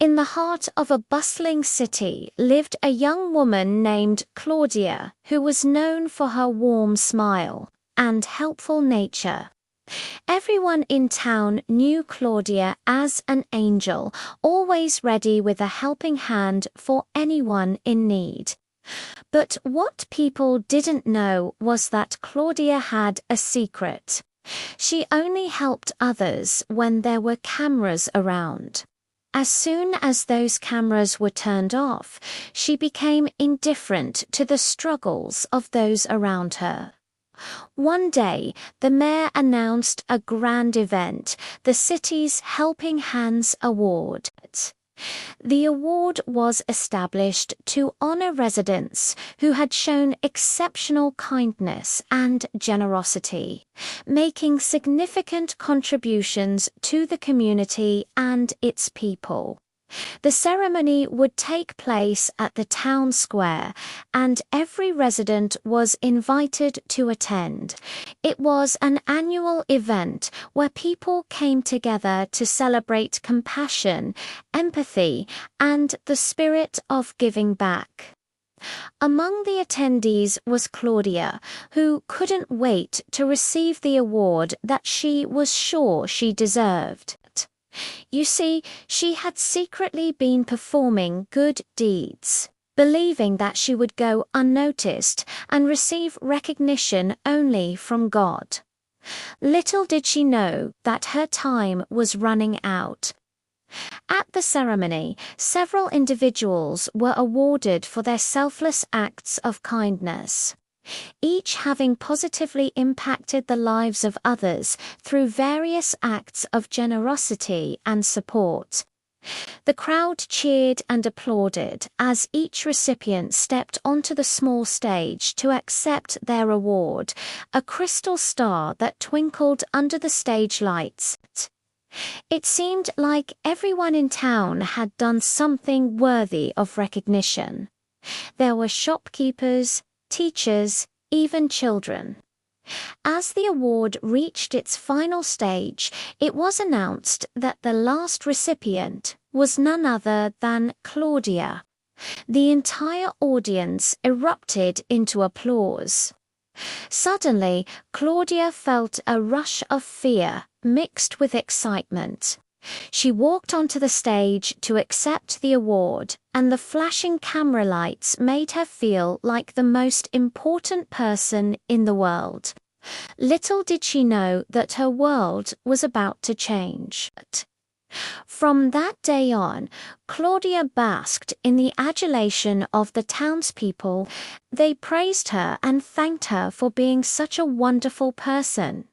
In the heart of a bustling city lived a young woman named Claudia, who was known for her warm smile and helpful nature. Everyone in town knew Claudia as an angel, always ready with a helping hand for anyone in need. But what people didn't know was that Claudia had a secret. She only helped others when there were cameras around. As soon as those cameras were turned off, she became indifferent to the struggles of those around her. One day, the mayor announced a grand event, the city's Helping Hands Award. The award was established to honor residents who had shown exceptional kindness and generosity, making significant contributions to the community and its people. The ceremony would take place at the town square, and every resident was invited to attend. It was an annual event where people came together to celebrate compassion, empathy, and the spirit of giving back. Among the attendees was Claudia, who couldn't wait to receive the award that she was sure she deserved. You see, she had secretly been performing good deeds, believing that she would go unnoticed and receive recognition only from God. Little did she know that her time was running out. At the ceremony, several individuals were awarded for their selfless acts of kindness, each having positively impacted the lives of others through various acts of generosity and support. The crowd cheered and applauded as each recipient stepped onto the small stage to accept their award, a crystal star that twinkled under the stage lights. It seemed like everyone in town had done something worthy of recognition. There were shopkeepers, teachers, even children. As the award reached its final stage, it was announced that the last recipient was none other than Claudia. The entire audience erupted into applause. Suddenly, Claudia felt a rush of fear mixed with excitement. She walked onto the stage to accept the award, and the flashing camera lights made her feel like the most important person in the world. Little did she know that her world was about to change. From that day on, Claudia basked in the adulation of the townspeople. They praised her and thanked her for being such a wonderful person.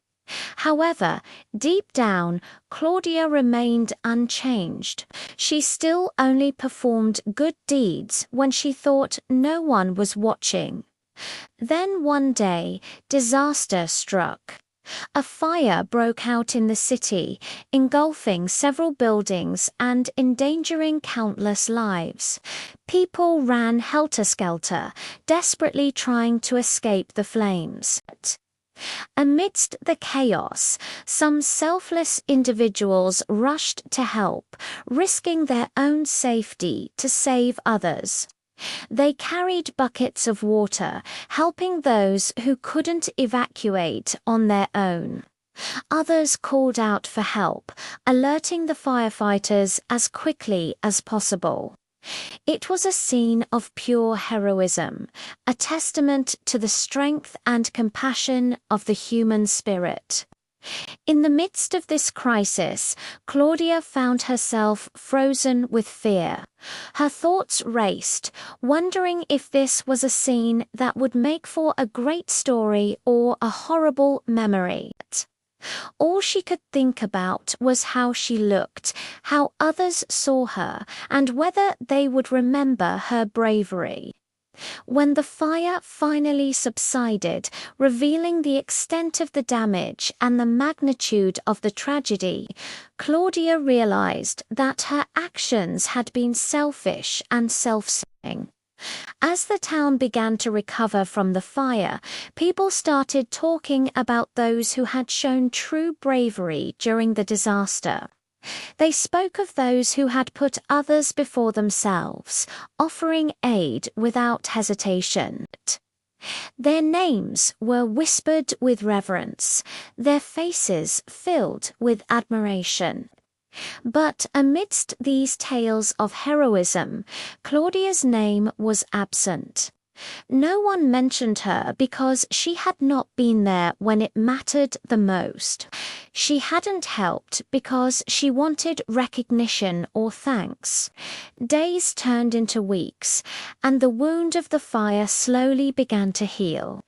However, deep down, Claudia remained unchanged. She still only performed good deeds when she thought no one was watching. Then one day, disaster struck. A fire broke out in the city, engulfing several buildings and endangering countless lives. People ran helter-skelter, desperately trying to escape the flames. Amidst the chaos, some selfless individuals rushed to help, risking their own safety to save others. They carried buckets of water, helping those who couldn't evacuate on their own. Others called out for help, alerting the firefighters as quickly as possible. It was a scene of pure heroism, a testament to the strength and compassion of the human spirit. In the midst of this crisis, Claudia found herself frozen with fear. Her thoughts raced, wondering if this was a scene that would make for a great story or a horrible memory. All she could think about was how she looked, how others saw her, and whether they would remember her bravery. When the fire finally subsided, revealing the extent of the damage and the magnitude of the tragedy, Claudia realized that her actions had been selfish and self-serving. As the town began to recover from the fire, people started talking about those who had shown true bravery during the disaster. They spoke of those who had put others before themselves, offering aid without hesitation. Their names were whispered with reverence, their faces filled with admiration. But amidst these tales of heroism, Claudia's name was absent. No one mentioned her because she had not been there when it mattered the most. She hadn't helped because she wanted recognition or thanks. Days turned into weeks, and the wound of the fire slowly began to heal.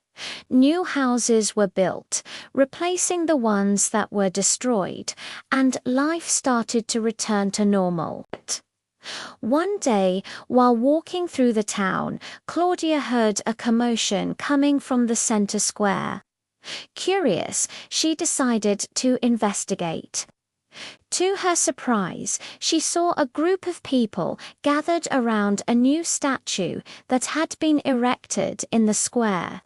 New houses were built, replacing the ones that were destroyed, and life started to return to normal. One day, while walking through the town, Claudia heard a commotion coming from the center square. Curious, she decided to investigate. To her surprise, she saw a group of people gathered around a new statue that had been erected in the square.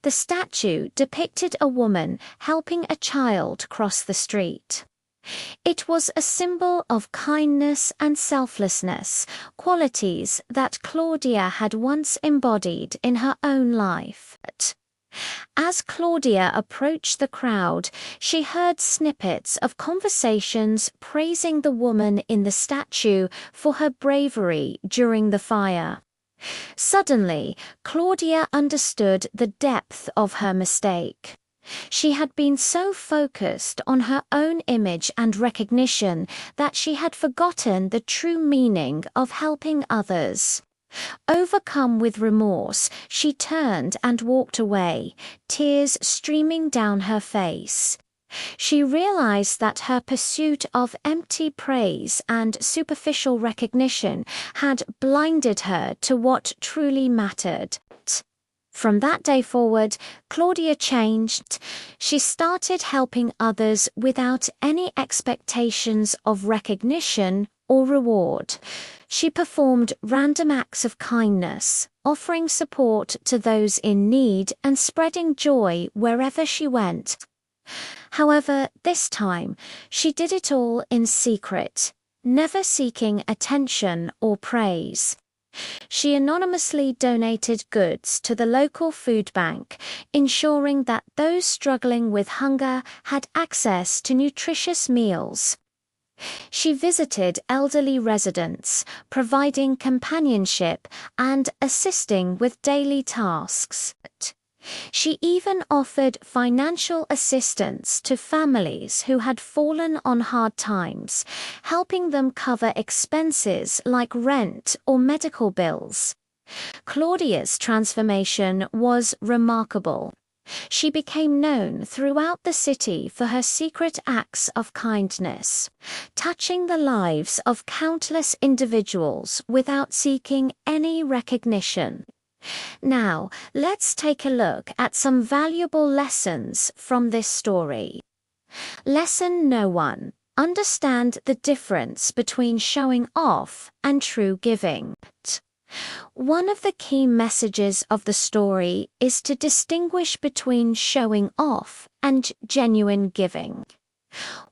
The statue depicted a woman helping a child cross the street. It was a symbol of kindness and selflessness, qualities that Claudia had once embodied in her own life. As Claudia approached the crowd, she heard snippets of conversations praising the woman in the statue for her bravery during the fire. Suddenly, Claudia understood the depth of her mistake. She had been so focused on her own image and recognition that she had forgotten the true meaning of helping others. Overcome with remorse, she turned and walked away, tears streaming down her face. She realized that her pursuit of empty praise and superficial recognition had blinded her to what truly mattered. From that day forward, Claudia changed. She started helping others without any expectations of recognition or reward. She performed random acts of kindness, offering support to those in need and spreading joy wherever she went. However, this time, she did it all in secret, never seeking attention or praise. She anonymously donated goods to the local food bank, ensuring that those struggling with hunger had access to nutritious meals. She visited elderly residents, providing companionship and assisting with daily tasks. She even offered financial assistance to families who had fallen on hard times, helping them cover expenses like rent or medical bills. Claudia's transformation was remarkable. She became known throughout the city for her secret acts of kindness, touching the lives of countless individuals without seeking any recognition. Now, let's take a look at some valuable lessons from this story. Lesson No. 1. Understand the difference between showing off and true giving. One of the key messages of the story is to distinguish between showing off and genuine giving.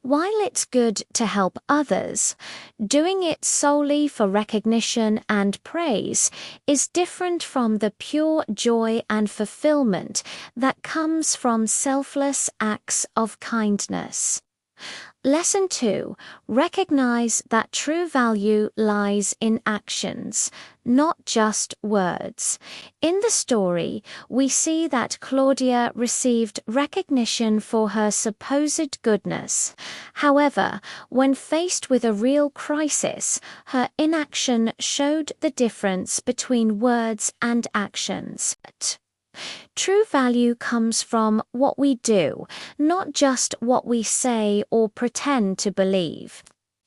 While it's good to help others, doing it solely for recognition and praise is different from the pure joy and fulfillment that comes from selfless acts of kindness. Lesson 2. Recognize that true value lies in actions, not just words. In the story, we see that Claudia received recognition for her supposed goodness. However, when faced with a real crisis, her inaction showed the difference between words and actions. True value comes from what we do, not just what we say or pretend to believe.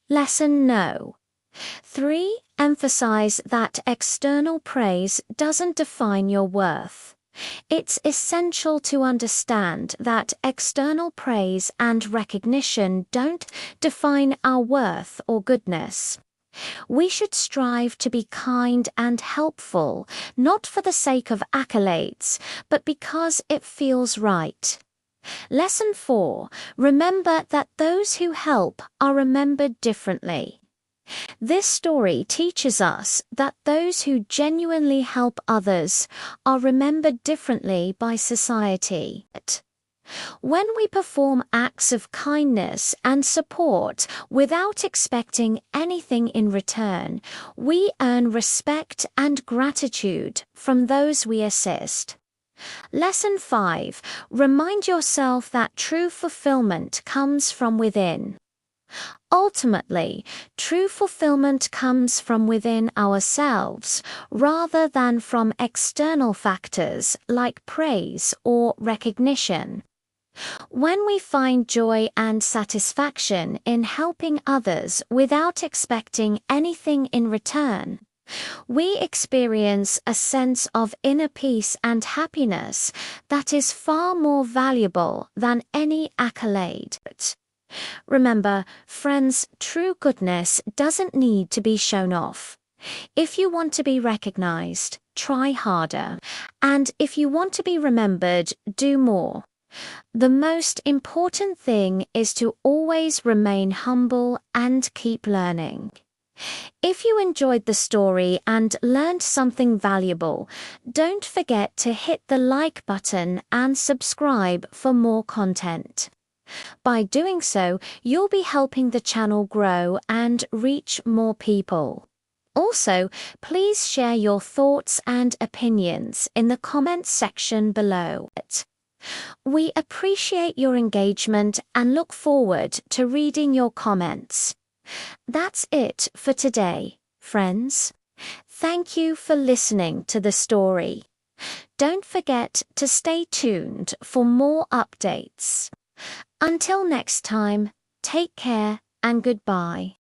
Lesson No. 3. Emphasize that external praise doesn't define your worth. It's essential to understand that external praise and recognition don't define our worth or goodness. We should strive to be kind and helpful, not for the sake of accolades, but because it feels right. Lesson 4. Remember that those who help are remembered differently. This story teaches us that those who genuinely help others are remembered differently by society. When we perform acts of kindness and support without expecting anything in return, we earn respect and gratitude from those we assist. Lesson 5. Remind yourself that true fulfillment comes from within. Ultimately, true fulfillment comes from within ourselves rather than from external factors like praise or recognition. When we find joy and satisfaction in helping others without expecting anything in return, we experience a sense of inner peace and happiness that is far more valuable than any accolade. Remember, friends, true goodness doesn't need to be shown off. If you want to be recognized, try harder. And if you want to be remembered, do more. The most important thing is to always remain humble and keep learning. If you enjoyed the story and learned something valuable, don't forget to hit the like button and subscribe for more content. By doing so, you'll be helping the channel grow and reach more people. Also, please share your thoughts and opinions in the comments section below. We appreciate your engagement and look forward to reading your comments. That's it for today, friends. Thank you for listening to the story. Don't forget to stay tuned for more updates. Until next time, take care and goodbye.